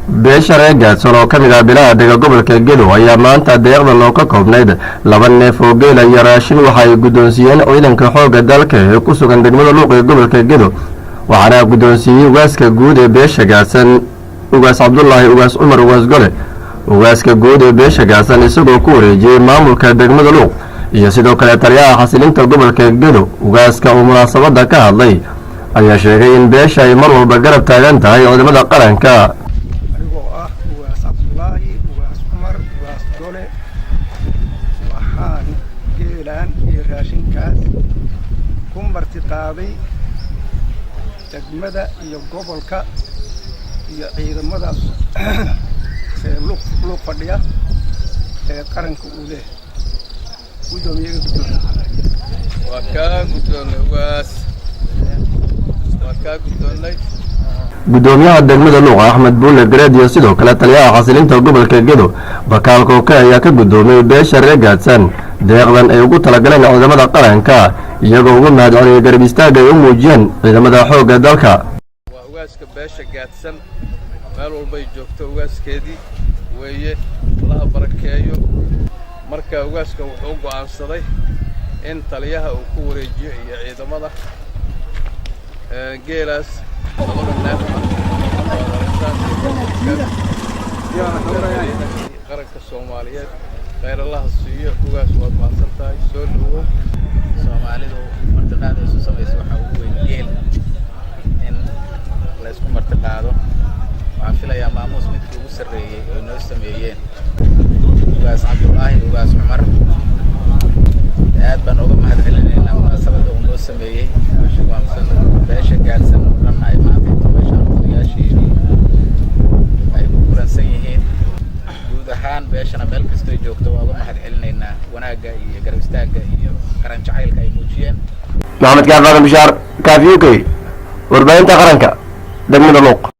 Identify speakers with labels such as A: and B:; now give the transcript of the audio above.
A: beesha reer gaadsan oo ka mid ah bilaha dega gobolka Gedo ayaa maanta deeqda loo ka koobnayd 2 neef oo geel iyo raashin waxa ay guddoonsiiyeen ciidanka xoogga dalka ee ku sugan degmada Luuq ee gobolka Gedo waxaana guddoonsiiyay ugaaska guud ee beesha gaadsan ugaas Cabdullaahi ugaas Umar ugaas Gole ugaaska guud ee beesha gaadsan isagoo ku wareejiyay maamulka degmada Luuq iyo sidoo kale taliyaha xasilinta gobolka Gedo ugaaska oo munaasabada ka hadlay ayaa sheegay in beesha ay mar walba garab taagan tahay ciidamada qaranka
B: raashinkaas ku martiqaaday degmada iyo gobolka iyo ciidamadaas ee luuq fadhiya ee qaranka uu leeyahay
A: gudoomiyaha degmada Luuq Axmed Buule Gareed iyo sidoo kale taliyaha xasilinta gobolka Gedo Bakaal Kooke ayaa ka gudoomiyay beesha reer gaadsan deeqdan ay ugu talagaleen ciidamada qaranka iyagoo ugu mahadceliyay garab istaaga ay u muujiyeen ciidamada xoogga dalka.
C: waa ugaaska beesha gaadsan meel walba ay joogto ugaaskeedii weeye la barakeeyo marka ugaaska wuxuu go'aansaday in taliyaha uu ku wareejiyo iyo ciidamada geelaas qaranka Soomaaliyeed khayr Allah siiyo ugaas waad maadsantahay soo dhawow
D: Soomaalidu martiqaad ay soo sameeyay waxa ugu weyn geel in la isku martiqaado waxaan filayaa maamuus midkii ugu sarreeyay oo noo sameeyeen ugaas Cabdullaahi ugaas Umar aad baan uga mahadcelinaynaa munaasabada uu noo sameeyay beesha gaadsan oo dhan ay maanta meesha odayaashii ay ku kulansan yihiin guud ahaan beeshana meel kasta ay joogto waa uga mahadcelinaynaa wanaagga iyo garab istaagga iyo qaran jacaylka ay muujiyeen.
A: Maxamed Gaafar Bishaar Kaafiyoke warbaahinta qaranka degmada Luuq.